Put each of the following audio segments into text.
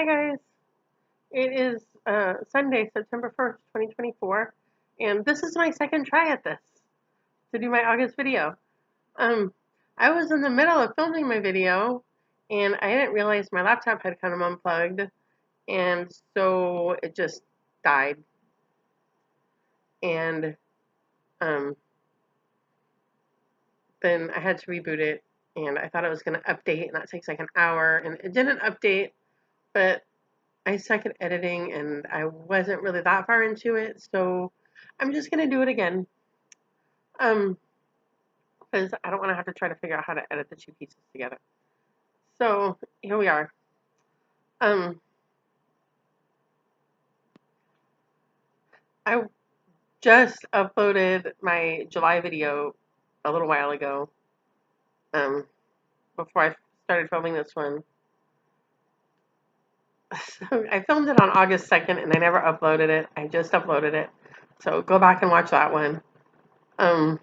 Hi guys, it is Sunday, September 1st, 2024, and this is my second try at this to do my August video. Um, I was in the middle of filming my video and I didn't realize my laptop had kind of unplugged, and so it just died. And um, then I had to reboot it, and I thought it was going to update, and that takes like an hour, and it didn't update, but I suck at editing and I wasn't really that far into it, so I'm just gonna do it again. Um, because I don't want to have to try to figure out how to edit the two pieces together. So here we are. Um, I just uploaded my July video a little while ago. Before I started filming this one. So I filmed it on August 2nd and I never uploaded it. I just uploaded it. So go back and watch that one. Um,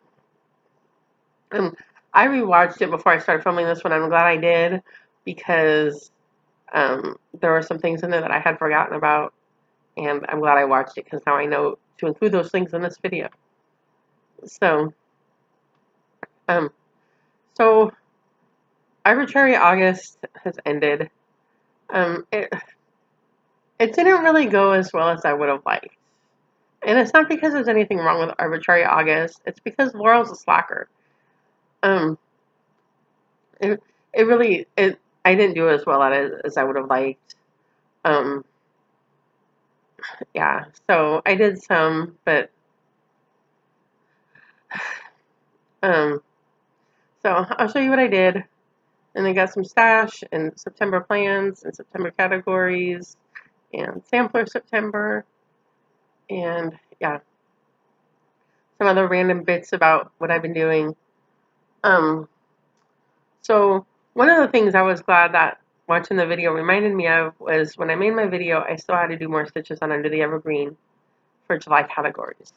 And I rewatched it before I started filming this one. I'm glad I did because there were some things in there that I had forgotten about, and I'm glad I watched it because now I know to include those things in this video. So, um, so Arbitrary August has ended. It didn't really go as well as I would have liked, and it's not because there's anything wrong with Arbitrary August. It's because Laurel's a slacker. Um, it it really it I didn't do as well at it as I would have liked. Um, yeah, so I did some, but um, so I'll show you what I did. And I got some stash and September plans and September categories and sampler September and yeah, some other random bits about what I've been doing. Um, so one of the things I was glad that watching the video reminded me of was when I made my video, I still had to do more stitches on Under the Evergreen for July categories.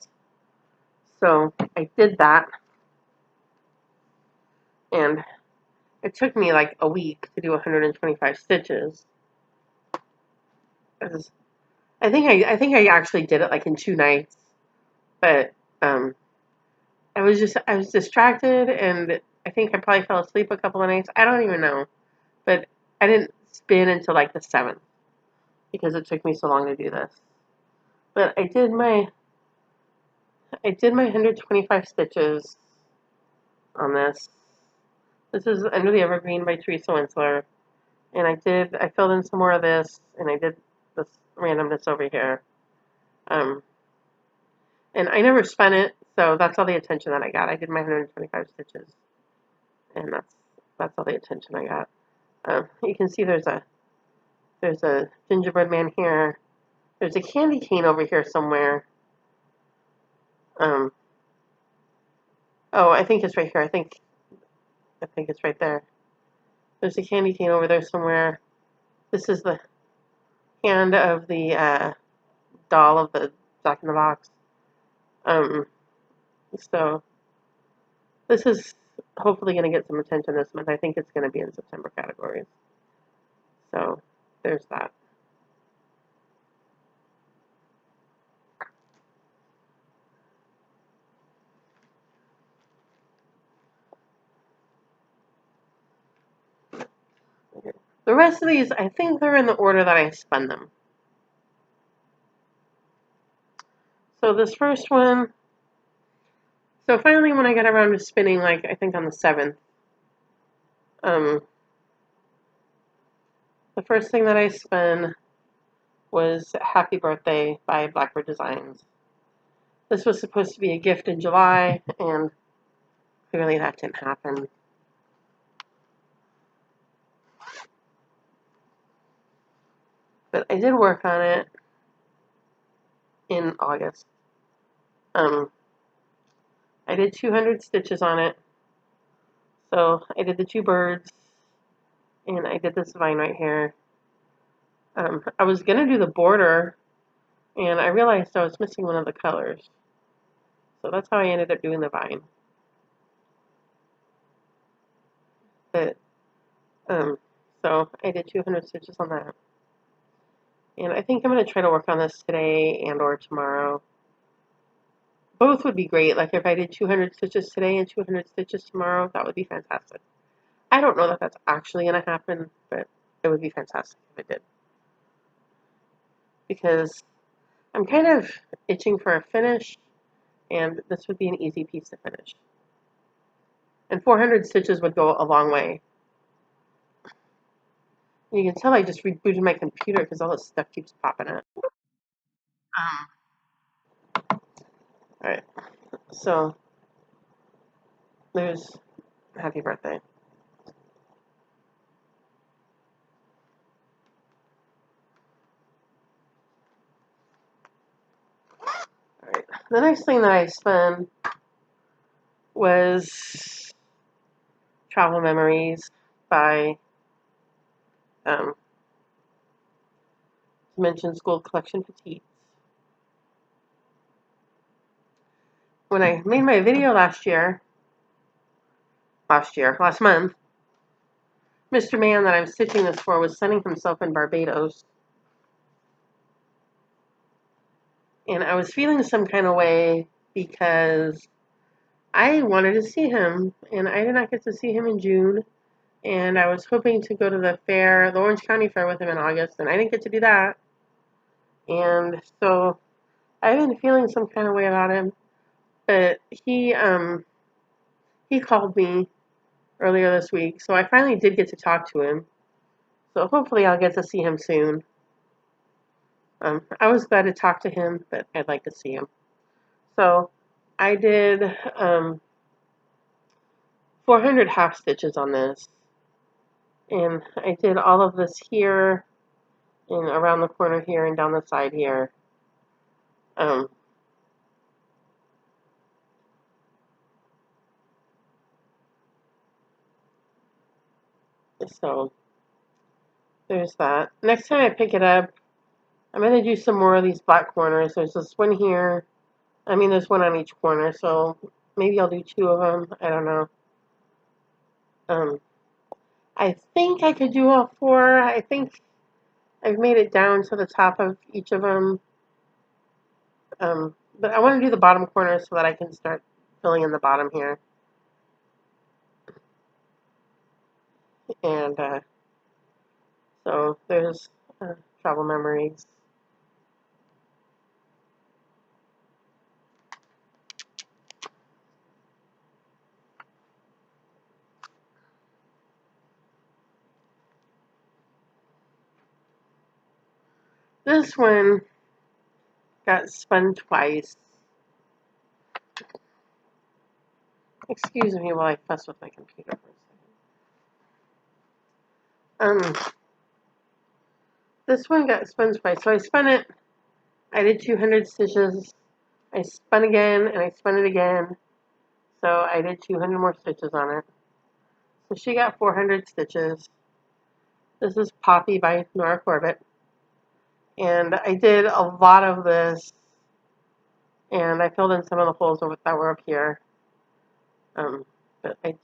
So I did that, and it took me like a week to do 125 stitches. I think I actually did it like in 2 nights, but um, I was distracted, and I think I probably fell asleep a couple of nights. I don't even know, but I didn't spin until like the 7th because it took me so long to do this. But I did my 125 stitches on this. This is Under the Evergreen by Teresa Winsler. And I filled in some more of this, and I did this randomness over here. And I never spun it, so that's all the attention that I got. I did my 125 stitches, and that's all the attention I got. You can see there's a gingerbread man here. There's a candy cane over here somewhere. Um, oh, I think it's right here. I think it's right there. There's a candy cane over there somewhere. This is the hand of the doll of the Jack in the Box. So this is hopefully going to get some attention this month. I think it's going to be in September categories. So there's that. The rest of these, I think they're in the order that I spun them. So this first one, so finally when I got around to spinning, like I think on the 7th, the first thing that I spun was Happy Birthday by Blackbird Designs. This was supposed to be a gift in July, and clearly that didn't happen. But I did work on it in August. I did 200 stitches on it. So I did the 2 birds, and I did this vine right here. I was going to do the border, and I realized I was missing one of the colors. So that's how I ended up doing the vine. But, so I did 200 stitches on that. And I think I'm going to try to work on this today and or tomorrow. Both would be great. Like if I did 200 stitches today and 200 stitches tomorrow, that would be fantastic. I don't know that that's actually going to happen, but it would be fantastic if it did. Because I'm kind of itching for a finish, and this would be an easy piece to finish. And 400 stitches would go a long way. You can tell I just rebooted my computer because all this stuff keeps popping up. Alright, so there's happy birthday. Alright, the next thing that I spun was Travel Memories by Dimension School Collection Petites. When I made my video last month, Mr. Man that I'm stitching this for was sunning himself in Barbados. And I was feeling some kind of way because I wanted to see him, and I did not get to see him in June. And I was hoping to go to the fair, the Orange County Fair with him in August, and I didn't get to do that. And so I've been feeling some kind of way about him. But he called me earlier this week, so I finally did get to talk to him. So hopefully I'll get to see him soon. I was glad to talk to him, but I'd like to see him. So I did 400 half stitches on this, and I did all of this here and around the corner here and down the side here. So there's that. Next time I pick it up, I'm going to do some more of these black corners. There's this one here. I mean, there's one on each corner, so maybe I'll do 2 of them. I don't know. I think I could do all 4. I think I've made it down to the top of each of them. But I want to do the bottom corner so that I can start filling in the bottom here. And so there's Travel Memories. This one got spun twice. Excuse me while I fuss with my computer for a second. This one got spun twice. So I spun it. I did 200 stitches. I spun again, and I spun it again. So I did 200 more stitches on it. So she got 400 stitches. This is Poppy by Nora Corbett. And I did a lot of this, and I filled in some of the holes that were up here. But I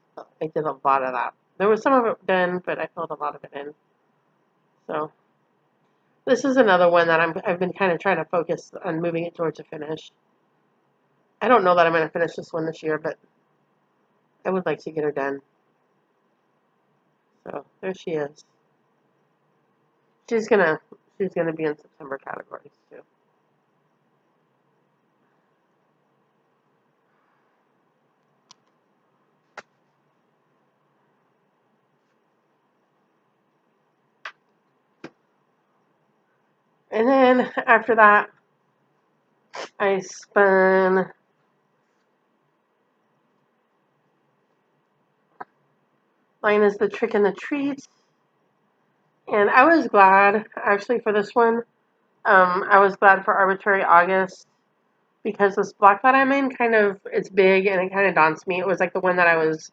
did a lot of that. There was some of it done, but I filled a lot of it in. So this is another one that I've been kind of trying to focus on moving it towards a finish. I don't know that I'm going to finish this one this year, but I would like to get her done. So there she is. She's gonna be in September categories too. And then after that, I spun Line is the Trick and the Treat. And I was glad, actually, for this one. I was glad for Arbitrary August because this block that I'm in it's big and it kind of daunts me. It was like the one that I was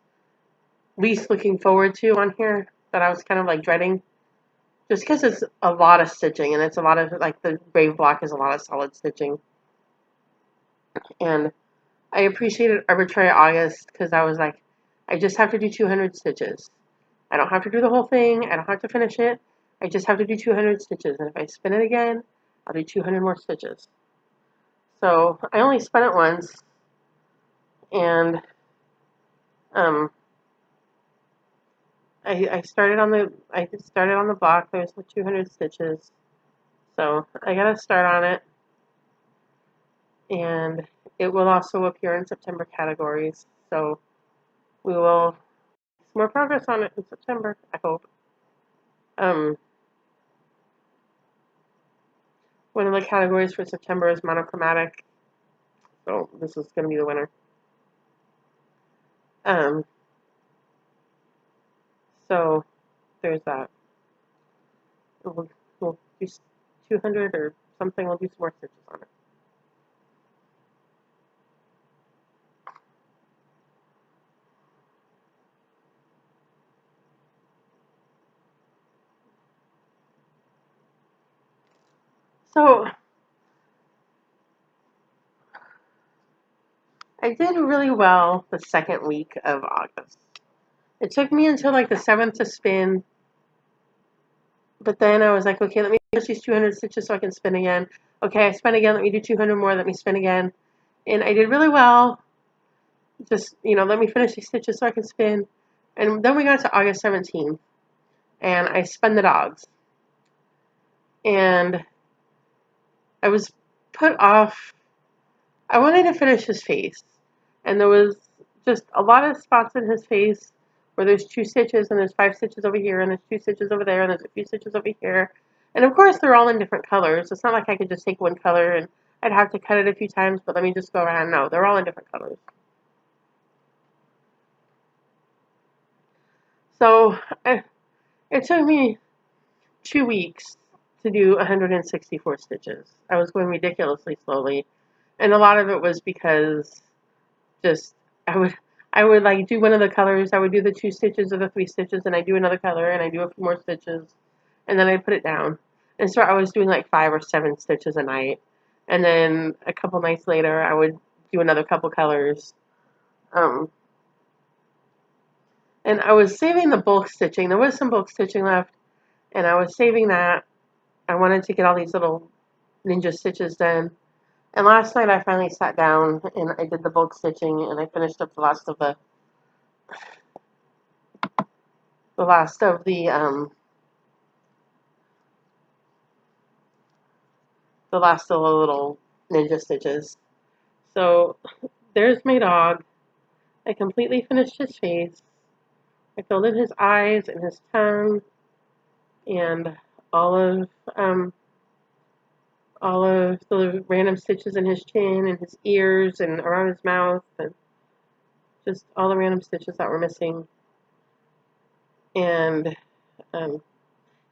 least looking forward to on here, that I was kind of like dreading. Just because it's a lot of stitching and it's a lot of, like, the Brave block is a lot of solid stitching. And I appreciated Arbitrary August because I was like, I just have to do 200 stitches. I don't have to do the whole thing. I don't have to finish it. I just have to do 200 stitches, and if I spin it again, I'll do 200 more stitches. So I only spun it once, and um, I started on the block. There's the 200 stitches, so I gotta start on it, and it will also appear in September categories. So we will make some more progress on it in September, I hope. Um, One of the categories for September is monochromatic, so this is gonna be the winner. Um, so there's that. We'll do 200 or something. We'll do some more stitches on it. So I did really well the second week of August. It took me until like the 7th to spin, but then I was like, okay, let me finish these 200 stitches so I can spin again. Okay, I spin again. Let me do 200 more. Let me spin again. And I did really well. Just, let me finish these stitches so I can spin. And then we got to August 17th, and I spun the dogs. And I was put off. I wanted to finish his face, and there was just a lot of spots in his face where there's 2 stitches, and there's 5 stitches over here, and there's 2 stitches over there, and there's a few stitches over here. And of course, they're all in different colors. It's not like I could just take one color and I'd have to cut it a few times, but let me just go around. No, they're all in different colors. So it took me 2 weeks to do 164 stitches. I was going ridiculously slowly, and a lot of it was because just I would I would like do one of the colors. I would do the 2 stitches or the 3 stitches, and I do another color, and I do a few more stitches, and then I put it down. And so I was doing like 5 or 7 stitches a night, and then a couple nights later, I would do another couple colors. Um, and I was saving the bulk stitching. There was some bulk stitching left, and I was saving that. I wanted to get all these little ninja stitches done. And last night I finally sat down and I did the bulk stitching, and I finished up the last of the little ninja stitches. So there's my dog. I completely finished his face. I filled in his eyes and his tongue and all of um, all of the random stitches in his chin and his ears and around his mouth, and just all the random stitches that were missing. And um,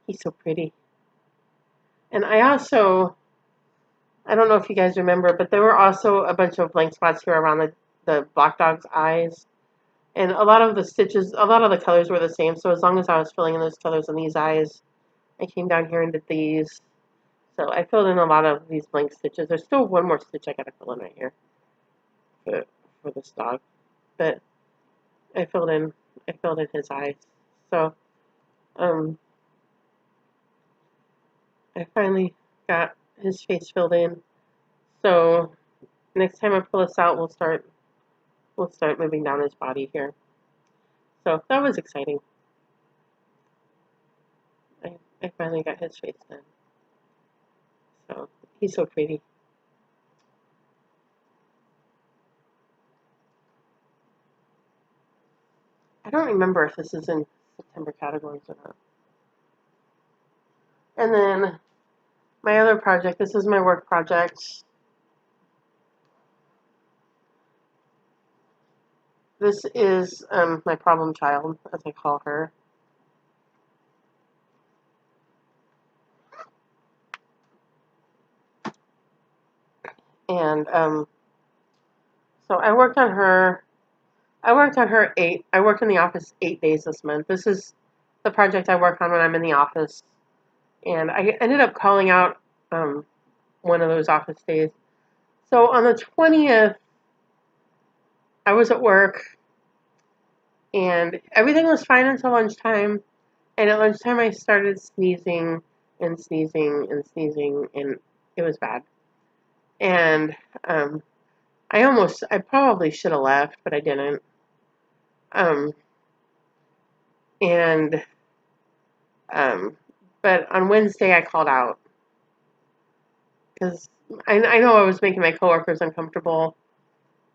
he's so pretty. And I don't know if you guys remember, but there were also a bunch of blank spots here around the black dog's eyes. And a lot of the colors were the same. So as long as I was filling in those colors in these eyes, I came down here and did these. So I filled in a lot of these blank stitches. There's still one more stitch I gotta fill in right here for this dog. But I filled in his eyes. So um I finally got his face filled in. So next time I pull this out, we'll start moving down his body here. So that was exciting. I finally got his face done. So he's so pretty. I don't remember if this is in September categories or not. And then my other project, this is my work project. This is my problem child, as I call her. And so I worked on her. I worked in the office 8 days this month. This is the project I work on when I'm in the office. And I ended up calling out one of those office days. So on the 20th, I was at work, and everything was fine until lunchtime. And at lunchtime, I started sneezing and sneezing and sneezing, and it was bad. And I probably should have left, but I didn't. Um, and um, but on Wednesday, I called out because I know I was making my coworkers uncomfortable.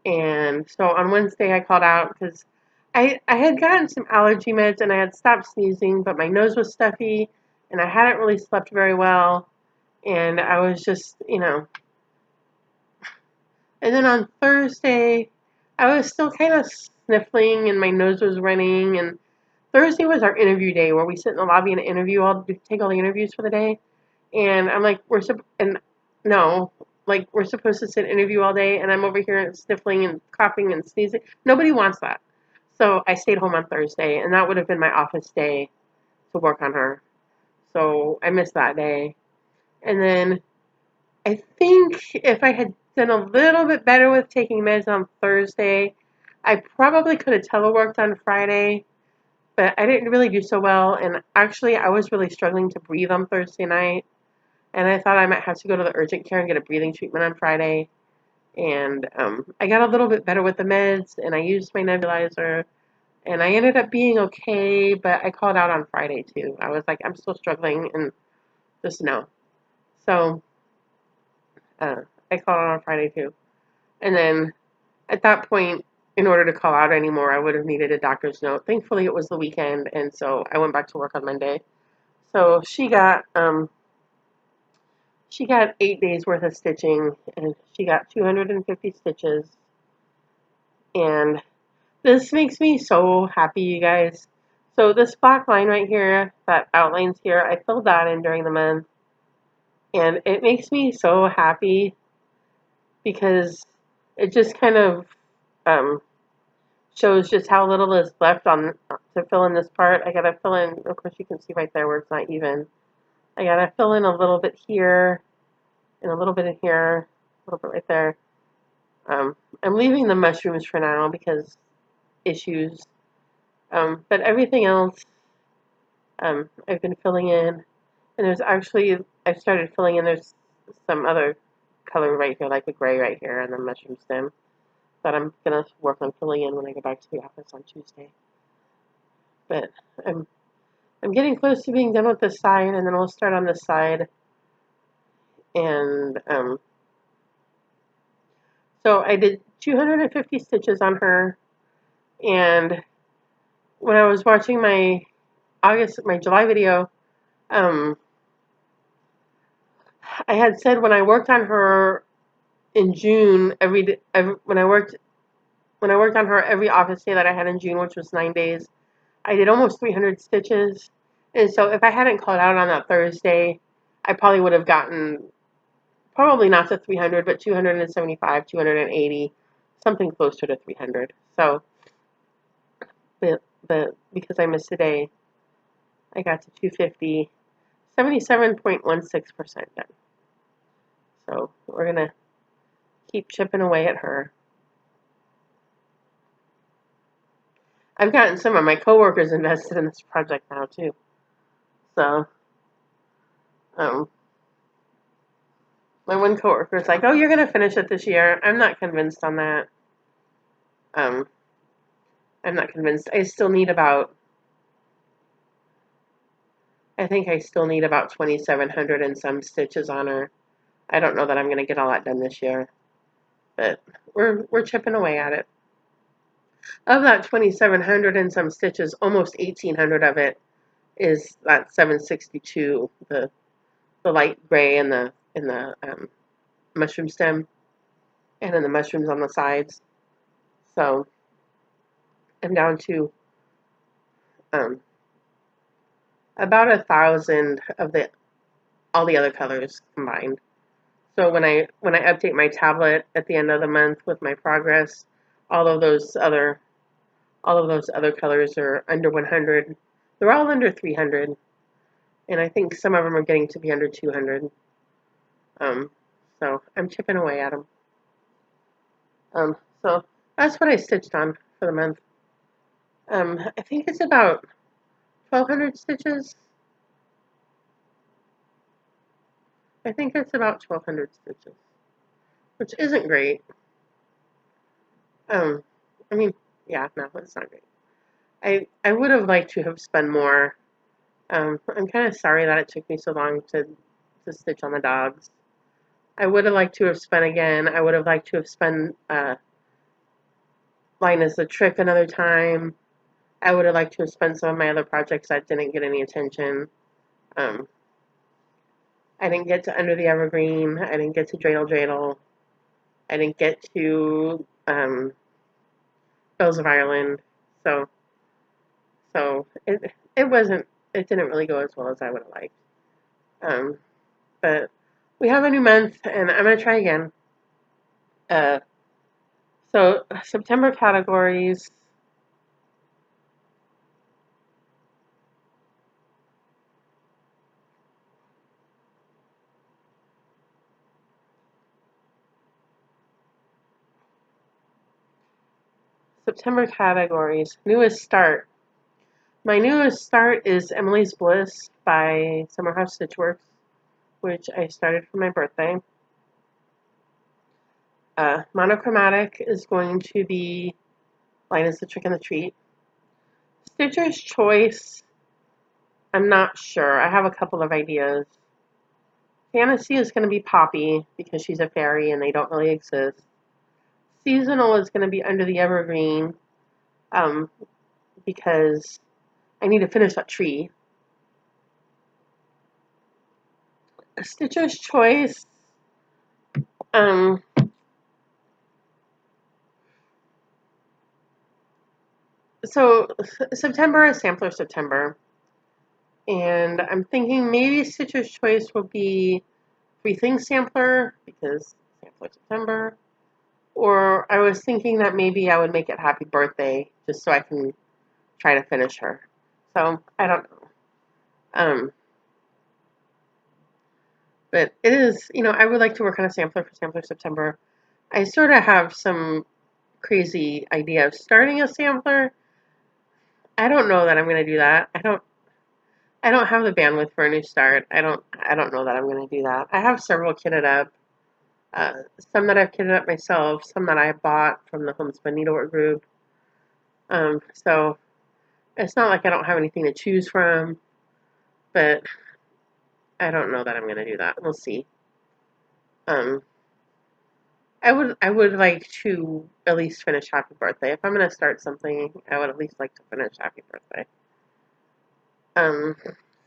And so on Wednesday, I called out because I had gotten some allergy meds and I had stopped sneezing, but my nose was stuffy and I hadn't really slept very well. And I was just, and then on Thursday, I was still kind of sniffling and my nose was running. And Thursday was our interview day where we sit in the lobby and take all the interviews for the day. And I'm like, and no, like we're supposed to sit and interview all day, and I'm over here sniffling and coughing and sneezing. Nobody wants that. So I stayed home on Thursday, and that would have been my office day to work on her. So I missed that day. And then I think if I had done a little bit better with taking meds on Thursday, I probably could have teleworked on Friday, but I didn't really do so well. And actually, I was really struggling to breathe on Thursday night. And I thought I might have to go to the urgent care and get a breathing treatment on Friday. And I got a little bit better with the meds, and I used my nebulizer, and I ended up being okay. But I called out on Friday too. I was like, I'm still struggling, and just no. So I called out on Friday too. And then at that point, in order to call out anymore, I would have needed a doctor's note. Thankfully, it was the weekend, and so I went back to work on Monday. So she got 8 days worth of stitching, and she got 250 stitches. And this makes me so happy, you guys. So this black line right here that outlines here, I filled that in during the month. And it makes me so happy because it just kind of um, shows just how little is left on to fill in this part. I gotta fill in, of course you can see right there where it's not even. I gotta fill in a little bit here and a little bit in here, a little bit right there. I'm leaving the mushrooms for now because issues. But everything else, I've been filling in. And I've started filling in, there's some other color right here, like the gray right here on the mushroom stem, that I'm going to work on filling in when I go back to the office on Tuesday. But I'm getting close to being done with this side, and then we'll start on this side. And so I did 250 stitches on her, and when I was watching my July video, I had said when I worked on her in June, when I worked on her every office day that I had in June, which was 9 days, I did almost 300 stitches. And so if I hadn't called out on that Thursday, I probably would have gotten, probably not to 300, but 275, 280, something closer to 300. So, because I missed a day, I got to 250, 77.16% done. So we're going to keep chipping away at her. I've gotten some of my coworkers invested in this project now too. So, my one coworker is like, "Oh, you're gonna finish it this year." I'm not convinced on that. Um, I'm not convinced. I think I still need about 2,700 and some stitches on her. I don't know that I'm gonna get all that done this year, but we're chipping away at it. Of that 2,700 and some stitches, almost 1,800 of it is that 762, the light gray and the mushroom stem, and then the mushrooms on the sides. So I'm down to about 1,000 of all the other colors combined. So when I update my tablet at the end of the month with my progress, all of those other colors are under 100. They're all under 300, and I think some of them are getting to be under 200. So I'm chipping away at them. So that's what I stitched on for the month. I think it's about 1,200 stitches. I think it's about 1,200 stitches, which isn't great. Um, I mean, yeah, no, it's not great. I would have liked to have spent more. I'm kind of sorry that it took me so long to stitch on the dogs. I would have liked to have spent again. I would have liked to have spent Line is the Trick another time. I would have liked to have spent some of my other projects that didn't get any attention. Um, I didn't get to Under the Evergreen. I didn't get to Dreidel Dreidel. I didn't get to Bells of Ireland. So it wasn't. It didn't really go as well as I would have liked. Um, but we have a new month, and I'm gonna try again. Uh, so September categories. September categories. Newest start. My newest start is Emily's Bliss by Summerhouse Stitchworks, which I started for my birthday. Monochromatic is going to be Line is the Trick and the Treat. Stitcher's Choice, I'm not sure. I have a couple of ideas. Fantasy is going to be Poppy because she's a fairy and they don't really exist. Seasonal is going to be Under the Evergreen um, because I need to finish that tree. Stitcher's Choice, um, so September is Sampler September. And I'm thinking maybe Stitcher's Choice will be Three Things Sampler because Sampler September. Or I was thinking that maybe I would make it Happy Birthday just so I can try to finish her. So I don't know. But it is, I would like to work on a sampler for Sampler September. I sort of have some crazy idea of starting a sampler. I don't know that I'm going to do that. I don't have the bandwidth for a new start. I don't know that I'm going to do that. I have several kitted up. Some that I've kitted up myself, some that I bought from the Homespun Needlework group. So it's not like I don't have anything to choose from, but I don't know that I'm going to do that. We'll see. Um, I would like to at least finish Happy Birthday. If I'm going to start something, I would at least like to finish Happy Birthday. Um,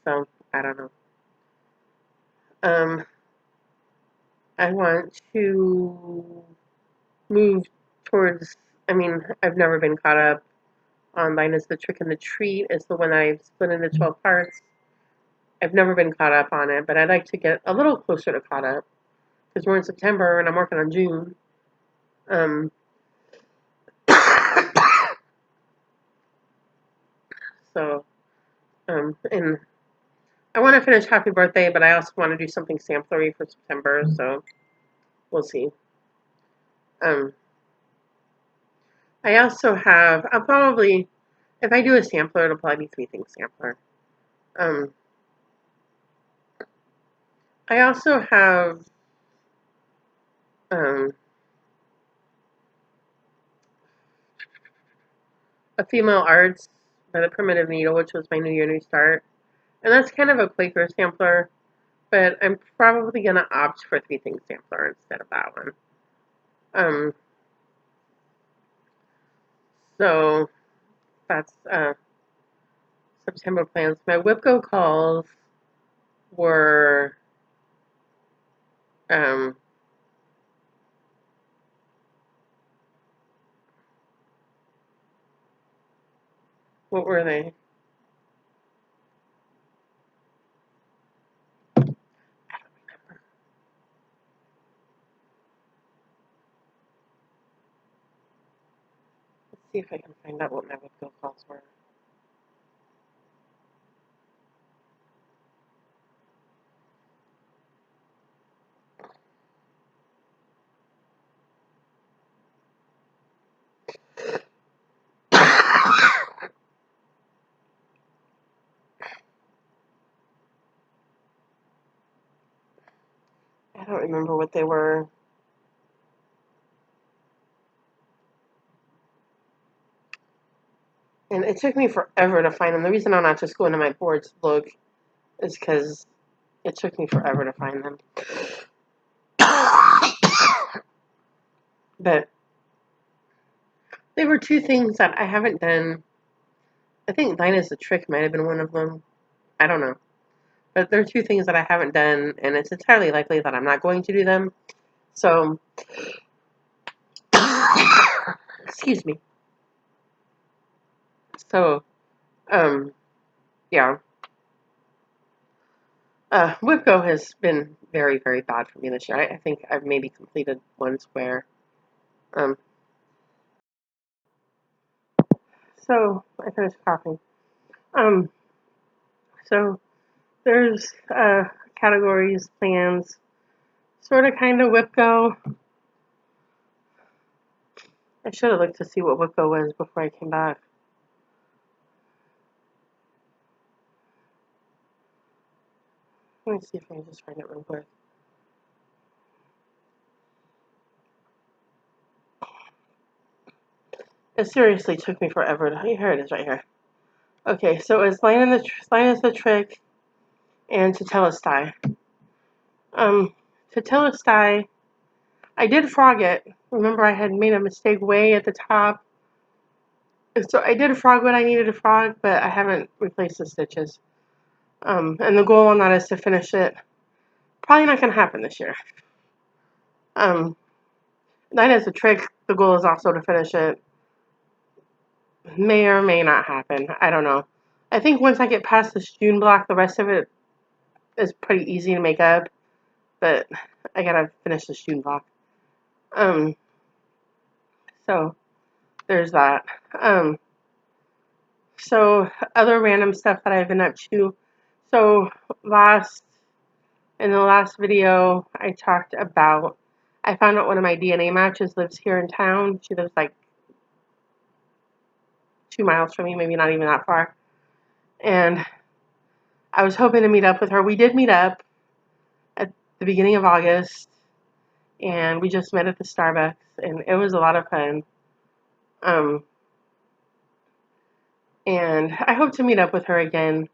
so I don't know. Um, I want to move towards. I mean, I've never been caught up on Line is the Trick and the Treat. It's the one I've split into 12 parts. I've never been caught up on it, but I'd like to get a little closer to caught up because we're in September and I'm working on June. Um, so, and I want to finish Happy Birthday, but I also want to do something samplery for September, so we'll see. Um, I also have, I'll probably, if I do a sampler, it'll probably be Three Things Sampler. Um, I also have um, a Female Arts by the Primitive Needle, which was my New Year New Start. And that's kind of a Quaker sampler, but I'm probably going to opt for Three Things Sampler instead of that one. So that's September plans. My WIP Go calls were um, what were they? Let's see if I can find out what my WIP Go calls were. don't remember what they were. And it took me forever to find them. The reason I'm not just going to my boards to look is because it took me forever to find them. But they were two things that I haven't done. I think Thine is the Trick might have been one of them. I don't know. But there are two things that I haven't done, and it's entirely likely that I'm not going to do them. So, excuse me. So, yeah. WIP has been very, very bad for me this year. I think I've maybe completed one square. Um, so I finished coughing. Um, so there's categories, plans, sort of kind of WIP. I should have looked to see what WIP was before I came back. Let me see if I can just find it real quick. It seriously took me forever to. Here it is, right here. Okay, so it's Line is the Trick and Tetelestai. Tetelestai, I did frog it. Remember, I had made a mistake way at the top. So I did frog what I needed to frog, but I haven't replaced the stitches. And the goal on that is to finish it. Probably not going to happen this year. Line is the Trick. The goal is also to finish it. May or may not happen. I don't know. I think once I get past this June block, the rest of it is pretty easy to make up. But I gotta finish this June block. So there's that. So other random stuff that I've been up to. So in the last video, I talked about, I found out one of my DNA matches lives here in town. She lives like 2 miles from me, maybe not even that far. And I was hoping to meet up with her. We did meet up at the beginning of August, and we just met at the Starbucks, and it was a lot of fun. And I hope to meet up with her again.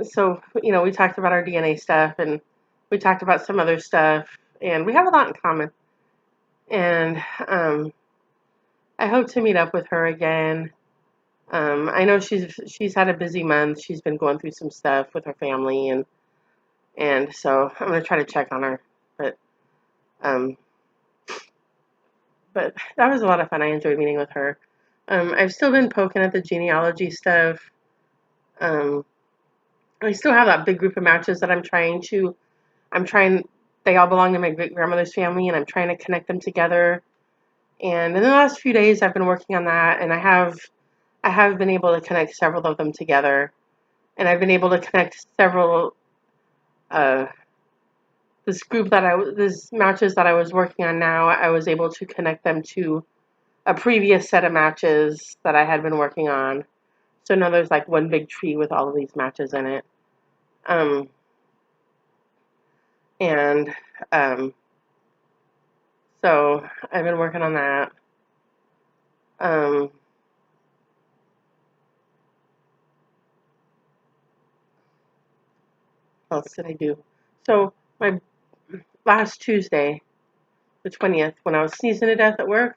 So, we talked about our DNA stuff, and we talked about some other stuff, and we have a lot in common. And I hope to meet up with her again. I know she's had a busy month. She's been going through some stuff with her family, and so I'm gonna try to check on her. Um, but that was a lot of fun. I enjoyed meeting with her. I've still been poking at the genealogy stuff. I still have that big group of matches that I'm trying. They all belong to my great grandmother's family, and I'm trying to connect them together. And in the last few days, I've been working on that, and I have been able to connect several of them together, and I've been able to connect several. This matches that I was working on now, I was able to connect them to a previous set of matches that I had been working on. So now there's like one big tree with all of these matches in it. And so I've been working on that. What else did I do? So my last Tuesday, the 20th, when I was sneezing to death at work,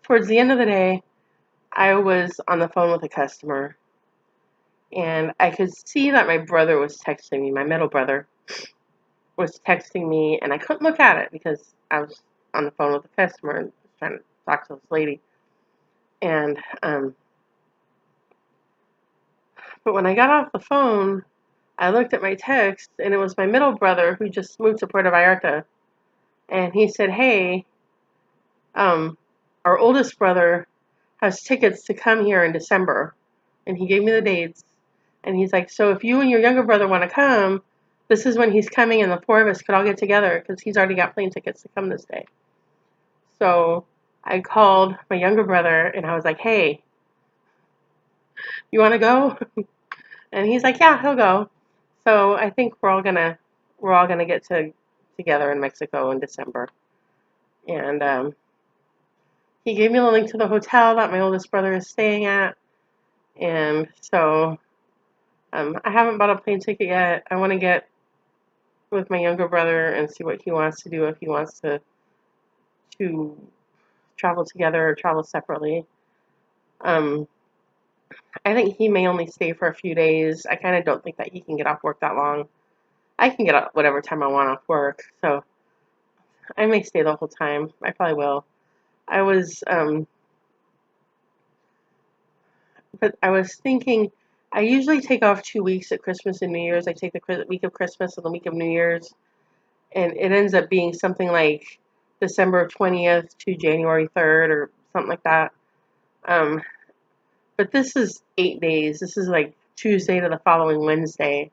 towards the end of the day, I was on the phone with a customer, and I could see that my brother was texting me. My middle brother was texting me, and I couldn't look at it because I was on the phone with the customer and trying to talk to this lady. And but when I got off the phone, I looked at my text, and it was my middle brother who just moved to Puerto Vallarta, and he said, "Hey, our oldest brother has tickets to come here in December," and he gave me the dates, and he's like, "So if you and your younger brother want to come, this is when he's coming, and the four of us could all get together because he's already got plane tickets to come this day." So I called my younger brother, and I was like, "Hey, you want to go?" And he's like, yeah, he'll go. So I think we're all gonna get together in Mexico in December. And he gave me the link to the hotel that my oldest brother is staying at. And so I haven't bought a plane ticket yet. I want to get with my younger brother and see what he wants to do, if he wants to travel together or travel separately. Um, I think he may only stay for a few days. I kind of don't think that he can get off work that long. I can get up whatever time I want off work, so I may stay the whole time. I probably will. I was, but I was thinking, I usually take off 2 weeks at Christmas and New Year's. I take the week of Christmas and the week of New Year's, and it ends up being something like December 20th to January 3rd or something like that. Um, but this is 8 days. This is like Tuesday to the following Wednesday,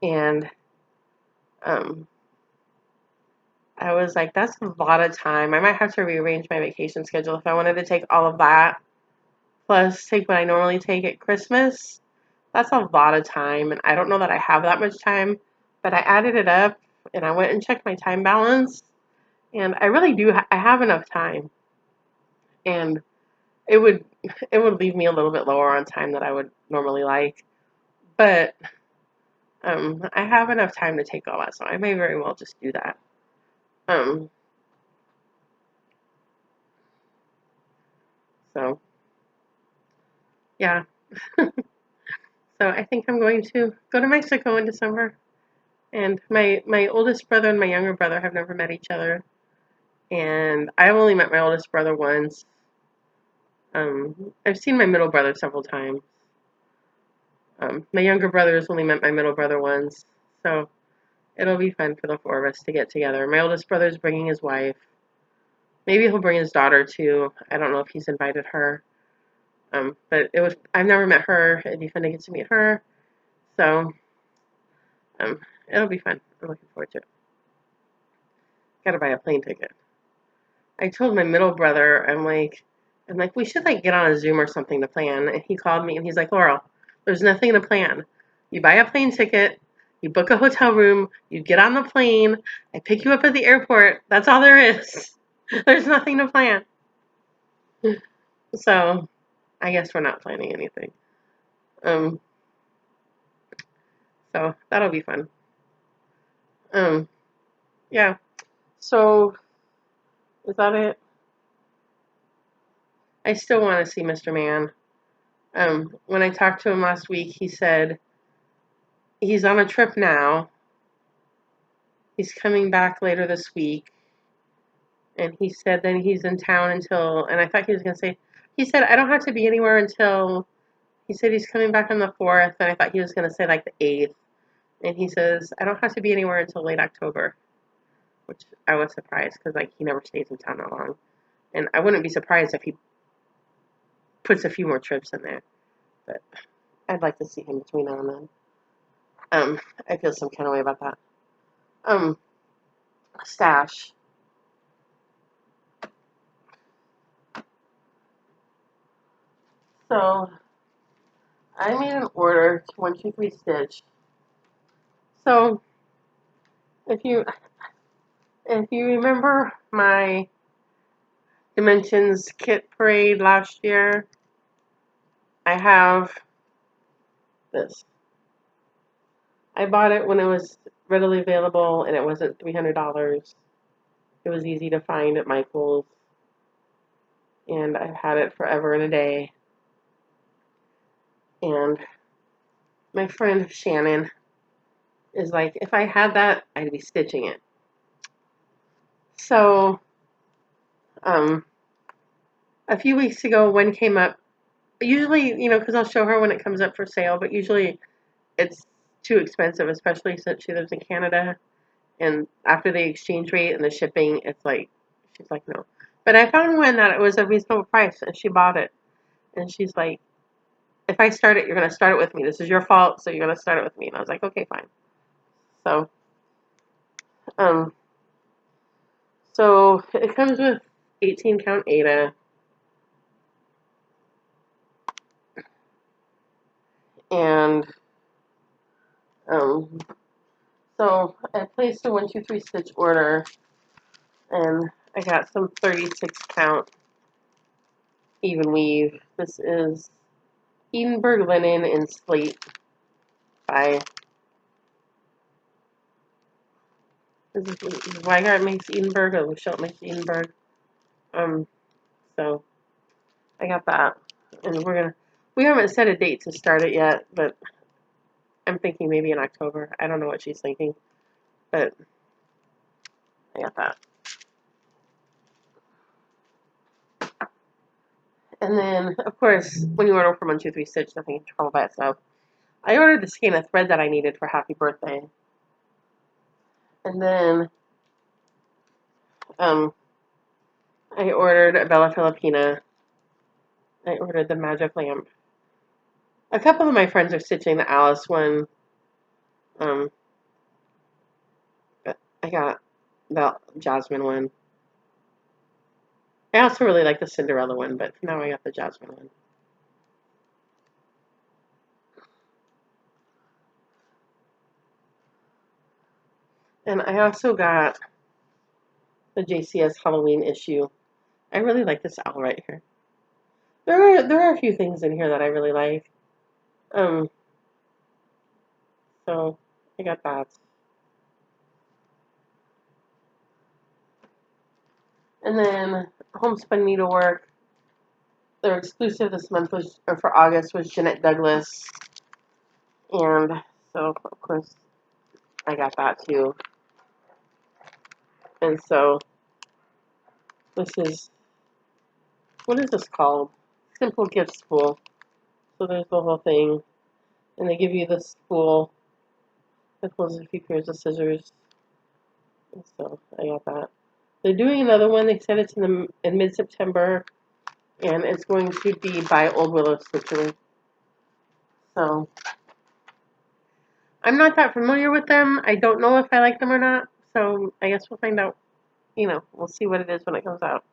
and um, I was like, that's a lot of time. I might have to rearrange my vacation schedule if I wanted to take all of that, plus take what I normally take at Christmas. That's a lot of time, and I don't know that I have that much time, but I added it up, and I went and checked my time balance, and I really do, I have enough time, and it would, it would leave me a little bit lower on time that I would normally like, but I have enough time to take all that, so I may very well just do that. Um, so yeah. So I think I'm going to go to Mexico in December. And my oldest brother and my younger brother have never met each other. And I've only met my oldest brother once. I've seen my middle brother several times. My younger brother has only met my middle brother once. So it'll be fun for the four of us to get together. My oldest brother's bringing his wife. Maybe he'll bring his daughter too. I don't know if he's invited her. But I've never met her. It'd be fun to get to meet her. So um, it'll be fun. I'm looking forward to it. Gotta buy a plane ticket. I told my middle brother, I'm like, we should like get on a Zoom or something to plan. And he called me and he's like, Laurel, there's nothing to plan. You buy a plane ticket, you book a hotel room, you get on the plane, I pick you up at the airport. That's all there is. There's nothing to plan. So I guess we're not planning anything. Um, so that'll be fun. Um, yeah. So is that it? I still want to see Mr. Man. When I talked to him last week, he said he's on a trip now. He's coming back later this week. And he said then he's in town until, and I thought he was going to say, he said, I don't have to be anywhere until, he said he's coming back on the 4th, and I thought he was going to say like the 8th. And he says, I don't have to be anywhere until late October, which I was surprised because like he never stays in town that long. And I wouldn't be surprised if he puts a few more trips in there. But I'd like to see him between now and then. I feel some kind of way about that. Stash. So I made an order to 123 Stitch. So if you remember my Dimensions kit parade last year, I have this. I bought it when it was readily available and it wasn't $300. It was easy to find at Michael's, and I've had it forever and a day. And my friend Shannon is like, if I had that, I'd be stitching it. So, a few weeks ago, one came up. Usually, because I'll show her when it comes up for sale, but usually it's too expensive, especially since she lives in Canada. And after the exchange rate and the shipping, it's like, she's like, no. But I found one that it was a reasonable price, and she bought it. And she's like, if I start it, you're going to start it with me. This is your fault, so you're going to start it with me. And I was like, okay, fine. So, um, so it comes with 18 count Aida. And so I placed a 1-2-3 stitch order, and I got some 36 count even weave. This is Edinburgh linen in slate by this is Weigart makes Edinburgh, or Schultz makes Edinburgh. So I got that, and we haven't set a date to start it yet, but I'm thinking maybe in October. I don't know what she's thinking, but I got that. And then, of course, when you order from 1-2-3 Stitch, nothing can trouble by itself. I ordered the skein of thread that I needed for Happy Birthday. And then I ordered a Bella Filipina. I ordered the Magic Lamp. A couple of my friends are stitching the Alice one. But I got the Jasmine one. I also really like the Cinderella one, but now I got the Jasmine one. And I also got the JCS Halloween issue. I really like this owl right here. There are a few things in here that I really like. So I got that. And then homespun needlework. Their exclusive this month was, or for August, was Jeanette Douglas. And so, of course, I got that too. And so, this is, what is this called? Simple Gift Spool. So there's the whole thing. And they give you the spool that holds a few pairs of scissors. And so, I got that. They're doing another one. They said it's in mid-September. And it's going to be by Old Willow Stitchery. So, I'm not that familiar with them. I don't know if I like them or not. So, I guess we'll find out. We'll see what it is when it comes out.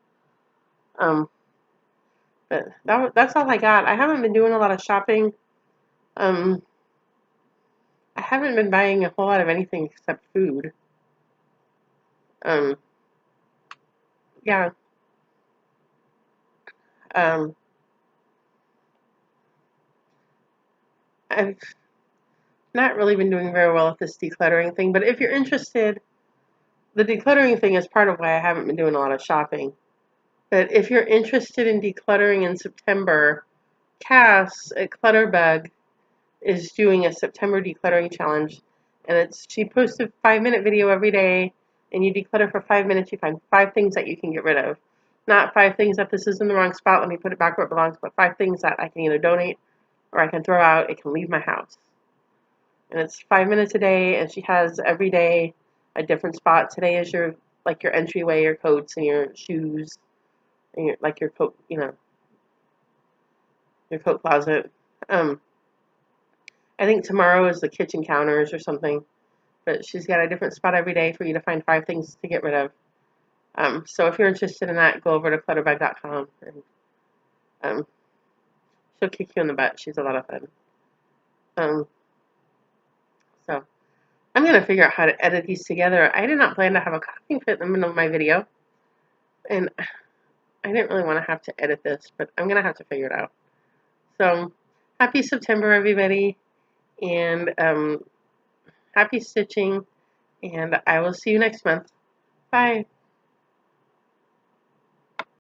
But that's all I got. I haven't been doing a lot of shopping. I haven't been buying a whole lot of anything except food. Yeah. I've not really been doing very well with this decluttering thing, but if you're interested, the decluttering thing is part of why I haven't been doing a lot of shopping. But if you're interested in decluttering in September, Cass at Clutterbug is doing a September decluttering challenge, and she posts a 5-minute video every day, and you declutter for 5 minutes. You find 5 things that you can get rid of. Not 5 things that this is in the wrong spot, let me put it back where it belongs, but 5 things that I can either donate or I can throw out. It can leave my house. And it's 5 minutes a day, and she has every day a different spot. Today is your entryway, your coats and your shoes, and your coat, your coat closet. I think tomorrow is the kitchen counters or something. But she's got a different spot every day for you to find 5 things to get rid of. So if you're interested in that, go over to clutterbag.com, and she'll kick you in the butt. She's a lot of fun. So I'm going to figure out how to edit these together. I did not plan to have a coughing fit in the middle of my video, and I didn't really want to have to edit this, but I'm going to have to figure it out. So happy September, everybody, and happy stitching, and I will see you next month. Bye.